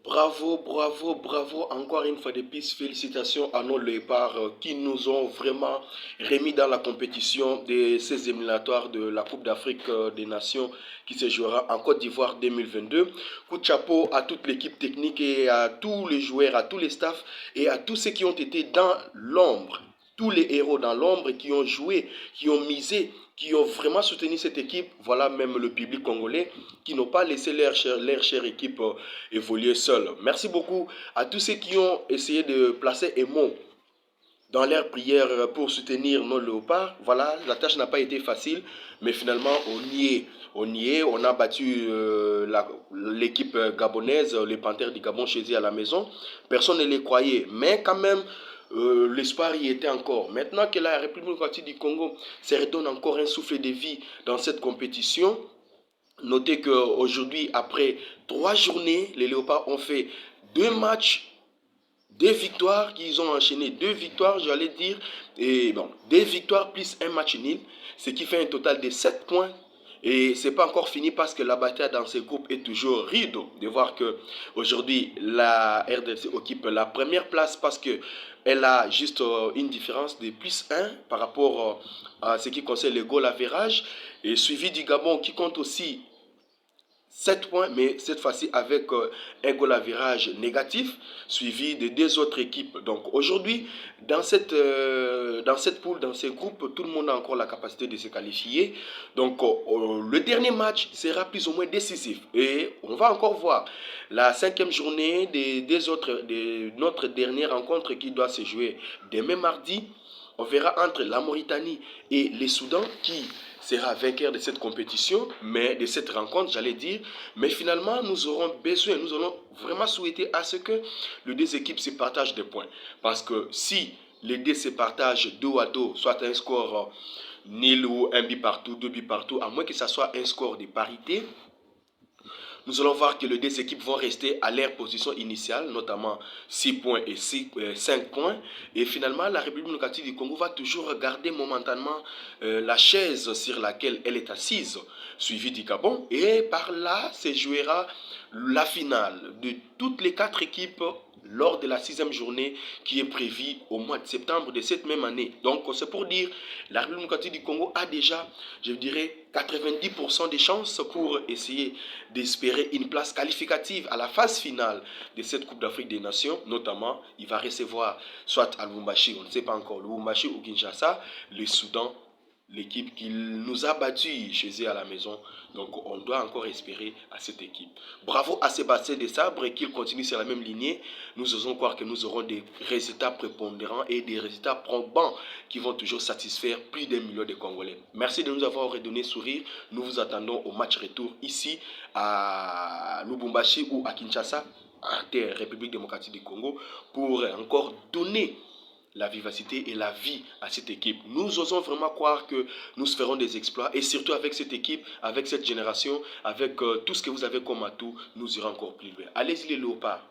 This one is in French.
Bravo, bravo, bravo, encore une fois de plus, félicitations à nos léopards qui nous ont vraiment remis dans la compétition de ces éliminatoires de la Coupe d'Afrique des Nations qui se jouera en Côte d'Ivoire 2022. Coup de chapeau à toute l'équipe technique et à tous les joueurs, à tous les staffs et à tous ceux qui ont été dans l'ombre, tous les héros dans l'ombre qui ont joué, qui ont misé, qui ont vraiment soutenu cette équipe. Voilà même le public congolais qui n'ont pas laissé leur chère équipe évoluer seul. Merci beaucoup à tous ceux qui ont essayé de placer un mot dans leur prière pour soutenir nos léopards. Voilà, la tâche n'a pas été facile, mais finalement, on y est. On y est, on a battu l'équipe gabonaise, les Panthères du Gabon chez eux à la maison. Personne ne les croyait, mais quand même, l'espoir y était encore. Maintenant que la République démocratique du Congo se redonne encore un souffle de vie dans cette compétition, notez qu'aujourd'hui, après 3 journées, les Léopards ont fait 2 matchs, 2 victoires, qu'ils ont enchaîné 2 victoires, j'allais dire, et bon, 2 victoires plus un match nul, ce qui fait un total de 7 points. Et c'est pas encore fini parce que la bataille dans ces groupes est toujours rude. De voir que aujourd'hui la RDC occupe la première place parce que elle a juste une différence de plus 1 par rapport à ce qui concerne le goal average, et suivi du Gabon qui compte aussi 7 points, mais cette fois-ci avec un goal à virage négatif, suivi de 2 autres équipes. Donc aujourd'hui, dans cette poule, dans ces groupes, tout le monde a encore la capacité de se qualifier. Donc le dernier match sera plus ou moins décisif. Et on va encore voir la 5e journée de notre dernière rencontre qui doit se jouer demain mardi. On verra entre la Mauritanie et les Soudans qui sera vainqueur de cette compétition, mais de cette rencontre, j'allais dire. Mais finalement, nous aurons besoin, nous allons vraiment souhaiter à ce que les deux équipes se partagent des points. Parce que si les deux se partagent dos à dos, soit un score nul ou un but partout, 2 buts partout, à moins que ça soit un score de parité, nous allons voir que les deux équipes vont rester à leur position initiale, notamment 6 points et 5 points. Et finalement, la République démocratique du Congo va toujours garder momentanément la chaise sur laquelle elle est assise, suivie du Gabon. Et par là se jouera la finale de toutes les 4 équipes lors de la 6e journée qui est prévue au mois de septembre de cette même année. Donc c'est pour dire, la République démocratique du Congo a déjà, je dirais, 90% des chances pour essayer d'espérer une place qualificative à la phase finale de cette Coupe d'Afrique des Nations. Notamment, il va recevoir soit à Lubumbashi, on ne sait pas encore, Lubumbashi ou Kinshasa, le Soudan, l'équipe qui nous a battus chez eux à la maison. Donc on doit encore espérer à cette équipe. Bravo à Sébastien Desabre et qu'il continue sur la même lignée. Nous osons croire que nous aurons des résultats prépondérants et des résultats probants qui vont toujours satisfaire plus d'un million de Congolais. Merci de nous avoir redonné sourire. Nous vous attendons au match retour ici à Lubumbashi ou à Kinshasa, en terre République démocratique du Congo, pour encore donner la vivacité et la vie à cette équipe. Nous osons vraiment croire que nous ferons des exploits, et surtout avec cette équipe, avec cette génération, avec tout ce que vous avez comme atout, nous irons encore plus loin. Allez-y les léopards.